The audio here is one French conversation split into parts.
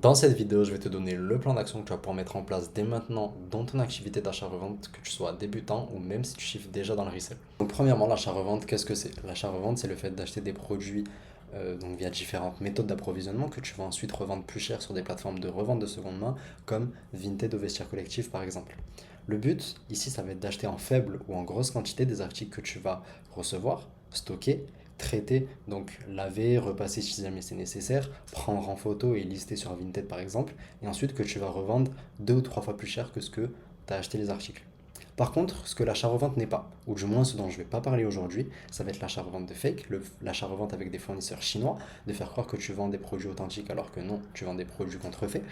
Dans cette vidéo, je vais te donner le plan d'action que tu vas pouvoir mettre en place dès maintenant dans ton activité d'achat-revente, que tu sois débutant ou même si tu chiffres déjà dans le resell. Donc premièrement, l'achat-revente, qu'est-ce que c'est? L'achat-revente, c'est le fait d'acheter des produits donc via différentes méthodes d'approvisionnement que tu vas ensuite revendre plus cher sur des plateformes de revente de seconde main comme Vinted ou Vestiaire Collectif par exemple. Le but ici, ça va être d'acheter en faible ou en grosse quantité des articles que tu vas recevoir, stocker, traiter, donc laver, repasser si jamais c'est nécessaire, prendre en photo et lister sur Vinted par exemple, et ensuite que tu vas revendre deux ou trois fois plus cher que ce que tu as acheté les articles. Par contre, ce que l'achat-revente n'est pas, ou du moins ce dont je ne vais pas parler aujourd'hui, ça va être l'achat-revente de fake, l'achat-revente avec des fournisseurs chinois, de faire croire que tu vends des produits authentiques alors que non, tu vends des produits contrefaits,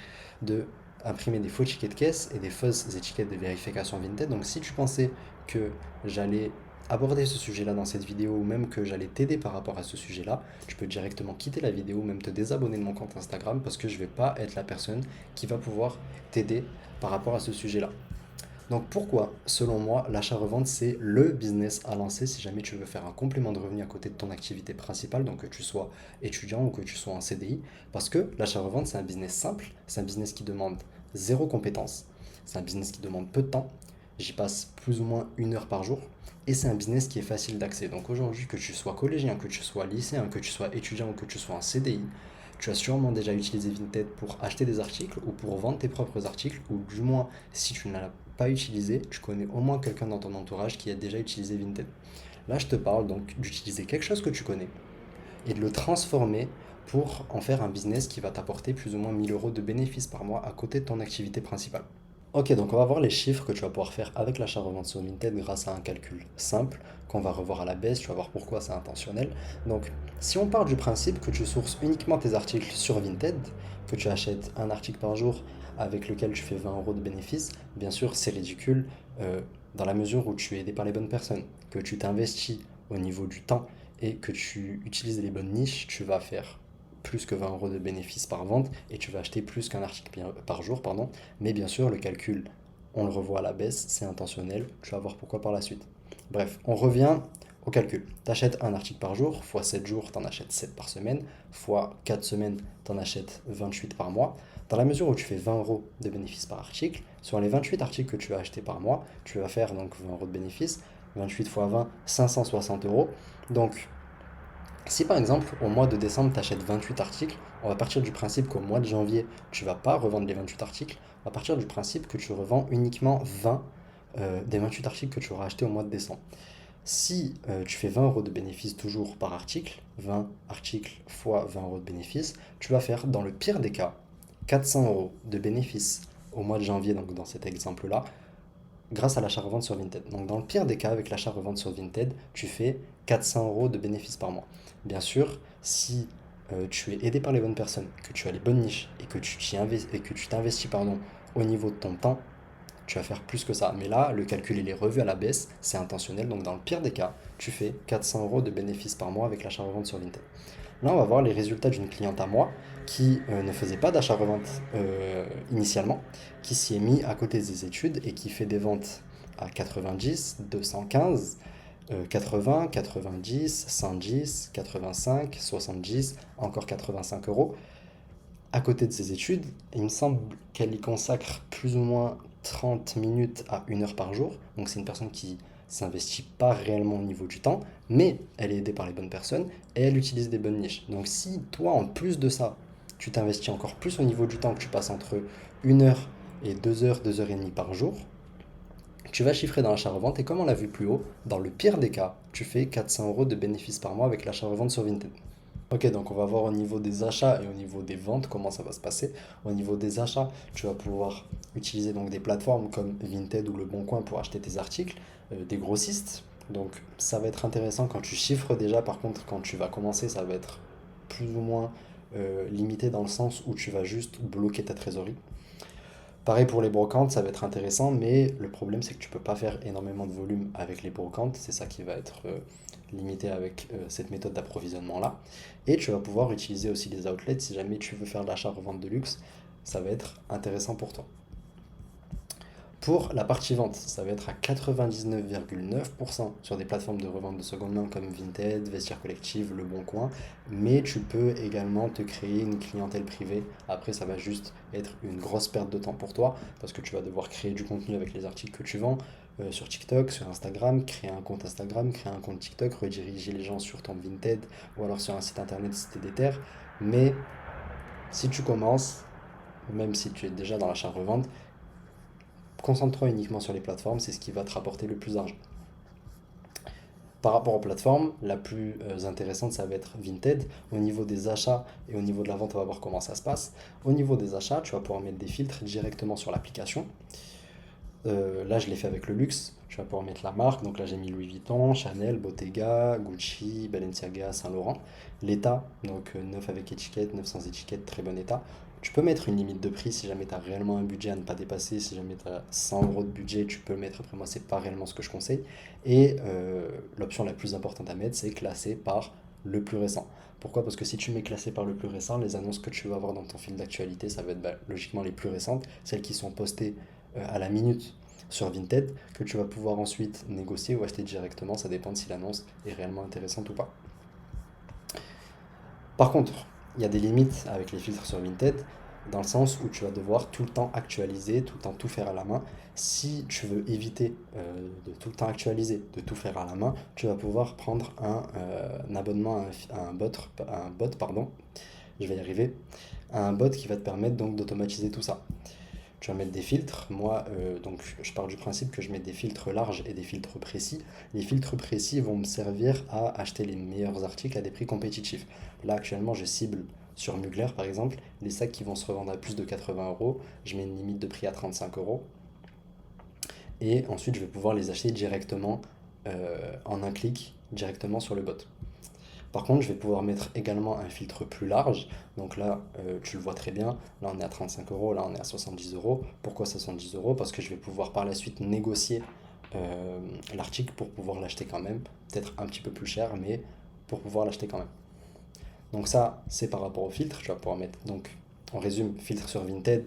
de imprimer des faux tickets de caisse et des fausses étiquettes de vérification Vinted. Donc si tu pensais que j'allais aborder ce sujet-là dans cette vidéo ou même que j'allais t'aider par rapport à ce sujet-là, tu peux directement quitter la vidéo ou même te désabonner de mon compte Instagram parce que je ne vais pas être la personne qui va pouvoir t'aider par rapport à ce sujet-là. Donc pourquoi, selon moi, l'achat-revente, c'est le business à lancer si jamais tu veux faire un complément de revenu à côté de ton activité principale, donc que tu sois étudiant ou que tu sois en CDI, parce que l'achat-revente, c'est un business simple, c'est un business qui demande zéro compétence, c'est un business qui demande peu de temps, j'y passe plus ou moins 1 heure par jour, et c'est un business qui est facile d'accès. Donc aujourd'hui, que tu sois collégien, que tu sois lycéen, que tu sois étudiant ou que tu sois en CDI, tu as sûrement déjà utilisé Vinted pour acheter des articles ou pour vendre tes propres articles, ou du moins, si tu ne l'as pas utilisé, tu connais au moins quelqu'un dans ton entourage qui a déjà utilisé Vinted. Là, je te parle donc d'utiliser quelque chose que tu connais et de le transformer pour en faire un business qui va t'apporter plus ou moins 1 000 € de bénéfices par mois à côté de ton activité principale. Ok, donc on va voir les chiffres que tu vas pouvoir faire avec l'achat-revente sur Vinted grâce à un calcul simple qu'on va revoir à la baisse, tu vas voir pourquoi c'est intentionnel. Donc, si on part du principe que tu sources uniquement tes articles sur Vinted, que tu achètes un article par jour avec lequel tu fais 20 € de bénéfices, bien sûr c'est ridicule dans la mesure où tu es aidé par les bonnes personnes, que tu t'investis au niveau du temps et que tu utilises les bonnes niches, tu vas faire plus que 20 € de bénéfices par vente et tu vas acheter plus qu'un article par jour, pardon. Mais bien sûr, le calcul, on le revoit à la baisse, c'est intentionnel, tu vas voir pourquoi par la suite. Bref, on revient au calcul. Tu achètes un article par jour, fois 7 jours, tu en achètes 7 par semaine, fois 4 semaines, tu en achètes 28 par mois. Dans la mesure où tu fais 20 € de bénéfices par article, sur les 28 articles que tu vas acheter par mois, tu vas faire donc 20 € de bénéfices, 28 fois 20, 560 €. Donc, si par exemple au mois de décembre tu achètes 28 articles, on va partir du principe qu'au mois de janvier tu vas pas revendre les 28 articles, on va partir du principe que tu revends uniquement 20 des 28 articles que tu auras acheté au mois de décembre. Si tu fais 20 € de bénéfices toujours par article, 20 articles fois 20 € de bénéfices, tu vas faire dans le pire des cas 400 € de bénéfices au mois de janvier, donc dans cet exemple-là, grâce à l'achat-revente sur Vinted. Donc dans le pire des cas, avec l'achat-revente sur Vinted, tu fais 400 € de bénéfices par mois. Bien sûr, si tu es aidé par les bonnes personnes, que tu as les bonnes niches et que tu t'investis pardon, au niveau de ton temps, tu vas faire plus que ça. Mais là, le calcul il est revu à la baisse, c'est intentionnel. Donc dans le pire des cas, tu fais 400 € de bénéfices par mois avec l'achat-revente sur Vinted. Là, on va voir les résultats d'une cliente à moi qui ne faisait pas d'achat-revente initialement, qui s'y est mis à côté des études et qui fait des ventes à 90, 215, 80, 90, 110, 85, 70, encore 85 €. À côté de ses études, il me semble qu'elle y consacre plus ou moins 30 minutes à 1 heure par jour. Donc c'est une personne qui s'investit pas réellement au niveau du temps, mais elle est aidée par les bonnes personnes et elle utilise des bonnes niches. Donc si toi, en plus de ça, tu t'investis encore plus au niveau du temps, que tu passes entre 1 heure et 2 heures, 2 heures et demie par jour, tu vas chiffrer dans l'achat-revente et comme on l'a vu plus haut, dans le pire des cas, tu fais 400 € de bénéfices par mois avec l'achat-revente sur Vinted. Ok, donc on va voir au niveau des achats et au niveau des ventes comment ça va se passer. Au niveau des achats, tu vas pouvoir utiliser donc des plateformes comme Vinted ou Le Bon Coin pour acheter tes articles, des grossistes. Donc ça va être intéressant quand tu chiffres déjà. Par contre, quand tu vas commencer, ça va être plus ou moins limité dans le sens où tu vas juste bloquer ta trésorerie. Pareil pour les brocantes, ça va être intéressant, mais le problème c'est que tu peux pas faire énormément de volume avec les brocantes, c'est ça qui va être limité avec cette méthode d'approvisionnement là. Et tu vas pouvoir utiliser aussi les outlets si jamais tu veux faire de l'achat-revente de luxe, ça va être intéressant pour toi. Pour la partie vente, ça va être à 99,9% sur des plateformes de revente de seconde main comme Vinted, Vestiaire Collective, Le Bon Coin, mais tu peux également te créer une clientèle privée. Après, ça va juste être une grosse perte de temps pour toi parce que tu vas devoir créer du contenu avec les articles que tu vends sur TikTok, sur Instagram, créer un compte Instagram, créer un compte TikTok, rediriger les gens sur ton Vinted ou alors sur un site internet si t'es déter. Mais si tu commences, même si tu es déjà dans l'achat-revente, concentre-toi uniquement sur les plateformes, c'est ce qui va te rapporter le plus d'argent. Par rapport aux plateformes, la plus intéressante, ça va être Vinted. Au niveau des achats et au niveau de la vente, on va voir comment ça se passe. Au niveau des achats, tu vas pouvoir mettre des filtres directement sur l'application. Là, je l'ai fait avec le luxe. Tu vas pouvoir mettre la marque. Donc là, j'ai mis Louis Vuitton, Chanel, Bottega, Gucci, Balenciaga, Saint-Laurent. L'état, donc neuf avec étiquette, neuf sans étiquette, très bon état. Tu peux mettre une limite de prix si jamais tu as réellement un budget à ne pas dépasser. Si jamais tu as 100 euros de budget, tu peux le mettre. Après, moi, c'est pas réellement ce que je conseille. Et l'option la plus importante à mettre, c'est classé par le plus récent. Pourquoi? Parce que si tu mets classé par le plus récent, les annonces que tu vas avoir dans ton fil d'actualité, ça va être logiquement les plus récentes, celles qui sont postées à la minute sur Vinted, que tu vas pouvoir ensuite négocier ou acheter directement, ça dépend de si l'annonce est réellement intéressante ou pas. Par contre, il y a des limites avec les filtres sur Vinted, dans le sens où tu vas devoir tout le temps actualiser, tout le temps tout faire à la main. Si tu veux éviter de tout le temps actualiser, de tout faire à la main, tu vas pouvoir prendre un abonnement à un bot, pardon, je vais y arriver, à un bot qui va te permettre donc d'automatiser tout ça. Tu vas mettre des filtres. Moi, donc, je pars du principe que je mets des filtres larges et des filtres précis. Les filtres précis vont me servir à acheter les meilleurs articles à des prix compétitifs. Là, actuellement, je cible sur Mugler, par exemple, les sacs qui vont se revendre à plus de 80 euros. Je mets une limite de prix à 35 euros. Et ensuite, je vais pouvoir les acheter directement en un clic, directement sur le bot. Par contre, je vais pouvoir mettre également un filtre plus large. Donc là, tu le vois très bien. Là, on est à 35 euros. Là, on est à 70 euros. Pourquoi 70 euros? Parce que je vais pouvoir par la suite négocier l'article pour pouvoir l'acheter quand même. Peut-être un petit peu plus cher, mais pour pouvoir l'acheter quand même. Donc ça, c'est par rapport au filtre. Tu vas pouvoir mettre, donc, on résume, filtre sur Vinted.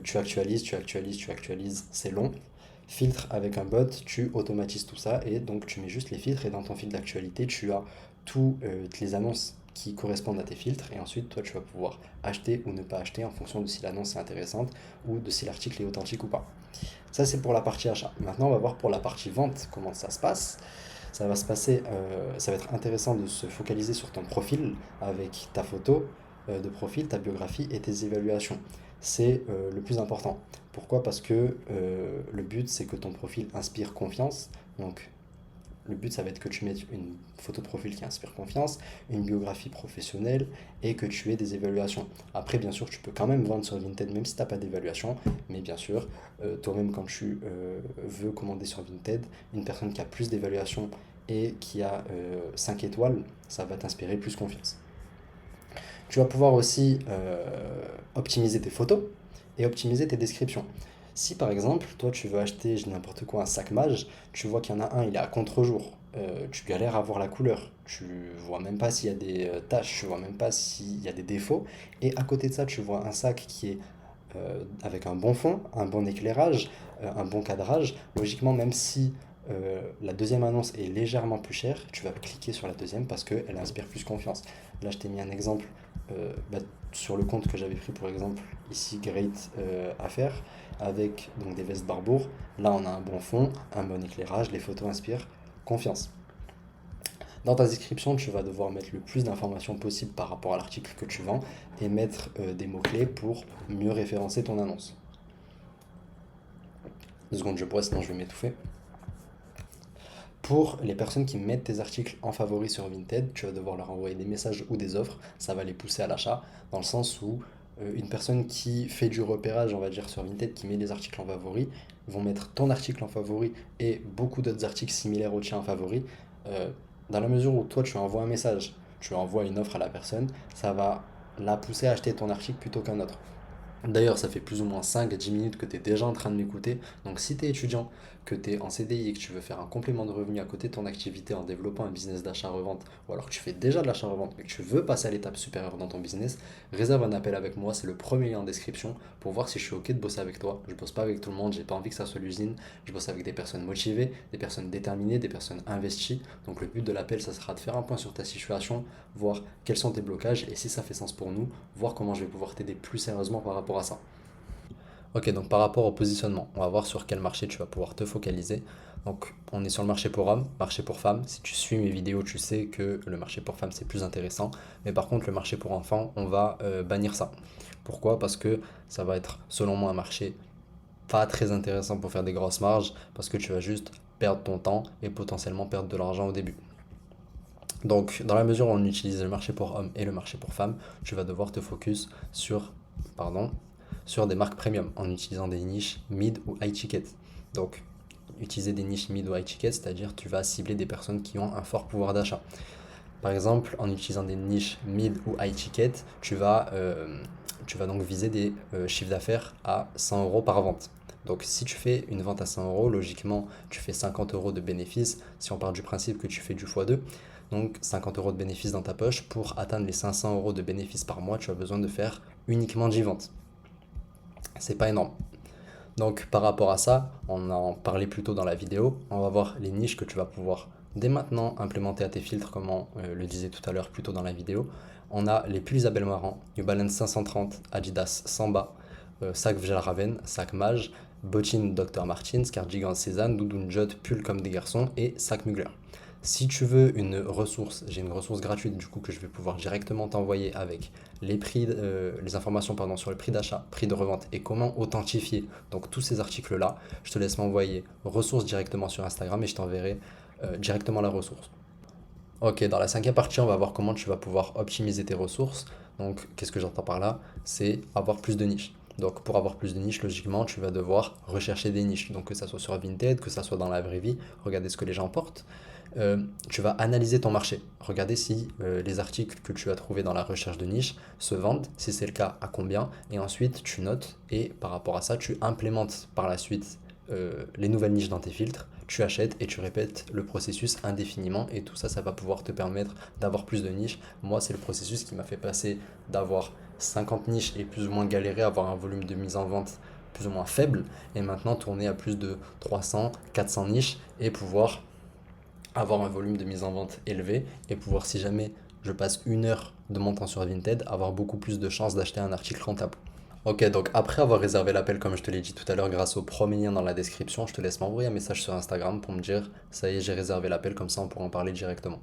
Tu actualises, tu actualises, tu actualises. C'est long. Filtre avec un bot, tu automatises tout ça et donc tu mets juste les filtres et dans ton fil d'actualité, tu as toutes les annonces qui correspondent à tes filtres et ensuite toi tu vas pouvoir acheter ou ne pas acheter en fonction de si l'annonce est intéressante ou de si l'article est authentique ou pas. Ça c'est pour la partie achat. Maintenant on va voir pour la partie vente comment ça se passe. Ça va se passer, ça va être intéressant de se focaliser sur ton profil avec ta photo de profil, ta biographie et tes évaluations. C'est le plus important. Pourquoi? Parce que le but c'est que ton profil inspire confiance. Donc le but, ça va être que tu mettes une photo de profil qui inspire confiance, une biographie professionnelle et que tu aies des évaluations. Après, bien sûr, tu peux quand même vendre sur Vinted même si tu n'as pas d'évaluation. Mais bien sûr, toi-même, quand tu veux commander sur Vinted, une personne qui a plus d'évaluation et qui a 5 étoiles, ça va t'inspirer plus confiance. Tu vas pouvoir aussi optimiser tes photos et optimiser tes descriptions. Si par exemple, toi tu veux acheter, je dis n'importe quoi, un sac mage, tu vois qu'il y en a un, il est à contre-jour, tu galères à voir la couleur, tu vois même pas s'il y a des taches, tu vois même pas s'il y a des défauts, et à côté de ça, tu vois un sac qui est avec un bon fond, un bon éclairage, un bon cadrage, logiquement, même si la deuxième annonce est légèrement plus chère, tu vas cliquer sur la deuxième parce qu'elle inspire plus confiance. Là, je t'ai mis un exemple sur le compte que j'avais pris, pour exemple, ici, Great Affaires, avec donc des vestes Barbour. Là, on a un bon fond, un bon éclairage, les photos inspirent confiance. Dans ta description, tu vas devoir mettre le plus d'informations possible par rapport à l'article que tu vends et mettre des mots-clés pour mieux référencer ton annonce. 2 secondes, je bois, sinon je vais m'étouffer. Pour les personnes qui mettent tes articles en favori sur Vinted, tu vas devoir leur envoyer des messages ou des offres. Ça va les pousser à l'achat, dans le sens où une personne qui fait du repérage, on va dire, sur Vinted, qui met des articles en favori, vont mettre ton article en favori et beaucoup d'autres articles similaires au tien en favori. Euh, dans la mesure où toi, tu envoies un message, tu envoies une offre à la personne, ça va la pousser à acheter ton article plutôt qu'un autre. D'ailleurs, ça fait plus ou moins 5 à 10 minutes que tu es déjà en train de m'écouter. Donc, si tu es étudiant, que tu es en CDI et que tu veux faire un complément de revenu à côté de ton activité en développant un business d'achat-revente, ou alors que tu fais déjà de l'achat-revente mais que tu veux passer à l'étape supérieure dans ton business, réserve un appel avec moi. C'est le premier lien en description pour voir si je suis OK de bosser avec toi. Je bosse pas avec tout le monde, j'ai pas envie que ça soit l'usine. Je bosse avec des personnes motivées, des personnes déterminées, des personnes investies. Donc, le but de l'appel, ça sera de faire un point sur ta situation, voir quels sont tes blocages et si ça fait sens pour nous, voir comment je vais pouvoir t'aider plus sérieusement par rapport à ça. Ok, donc par rapport au positionnement, on va voir sur quel marché tu vas pouvoir te focaliser. Donc on est sur le marché pour hommes, marché pour femmes. Si tu suis mes vidéos, tu sais que le marché pour femmes c'est plus intéressant. Mais par contre, le marché pour enfants, on va bannir ça. Pourquoi? Parce que ça va être, selon moi, un marché pas très intéressant pour faire des grosses marges, parce que tu vas juste perdre ton temps et potentiellement perdre de l'argent au début. Donc, dans la mesure où on utilise le marché pour hommes et le marché pour femmes, tu vas devoir te focus sur, pardon, sur des marques premium en utilisant des niches mid ou high ticket. Donc, utiliser des niches mid ou high ticket, c'est-à-dire tu vas cibler des personnes qui ont un fort pouvoir d'achat. Par exemple, en utilisant des niches mid ou high ticket, tu vas donc viser des chiffres d'affaires à 100 euros par vente. Donc si tu fais une vente à 100 euros, logiquement, tu fais 50 euros de bénéfice. Si on part du principe que tu fais du x2, donc 50 euros de bénéfice dans ta poche, pour atteindre les 500 euros de bénéfice par mois, tu as besoin de faire uniquement 10 ventes. C'est pas énorme. Donc par rapport à ça, on en parlait plus tôt dans la vidéo, on va voir les niches que tu vas pouvoir dès maintenant implémenter à tes filtres, comme on le disait tout à l'heure plus tôt dans la vidéo. On a les pulls Isabelle Marant, New Balance 530, Adidas Samba, sac Fjällräven, sac Mage, bottine Dr Martins, cardigan Cézanne, doudoune Jot, pull comme des garçons et sac Mugler. Si tu veux une ressource, j'ai une ressource gratuite du coup que je vais pouvoir directement t'envoyer avec les informations pardon, sur le prix d'achat, prix de revente et comment authentifier donc tous ces articles-là. Je te laisse m'envoyer ressources directement sur Instagram et je t'enverrai directement la ressource. Ok, dans la cinquième partie, on va voir comment tu vas pouvoir optimiser tes ressources. Donc, qu'est-ce que j'entends par là? C'est avoir plus de niches. Donc, pour avoir plus de niches, logiquement, tu vas devoir rechercher des niches. Donc, que ça soit sur Vinted, que ça soit dans la vraie vie, regarder ce que les gens portent. Tu vas analyser ton marché. Regarder si les articles que tu as trouvés dans la recherche de niche se vendent. Si c'est le cas, à combien. Et ensuite, tu notes. Et par rapport à ça, tu implémentes par la suite les nouvelles niches dans tes filtres, tu achètes et tu répètes le processus indéfiniment et tout ça, ça va pouvoir te permettre d'avoir plus de niches. Moi, c'est le processus qui m'a fait passer d'avoir 50 niches et plus ou moins galérer à avoir un volume de mise en vente plus ou moins faible et maintenant tourner à plus de 300, 400 niches et pouvoir avoir un volume de mise en vente élevé et pouvoir, si jamais je passe une heure de mon temps sur Vinted, avoir beaucoup plus de chances d'acheter un article rentable. Ok, donc après avoir réservé l'appel, comme je te l'ai dit tout à l'heure, grâce au premier lien dans la description, je te laisse m'envoyer un message sur Instagram pour me dire, ça y est, j'ai réservé l'appel, comme ça on pourra en parler directement.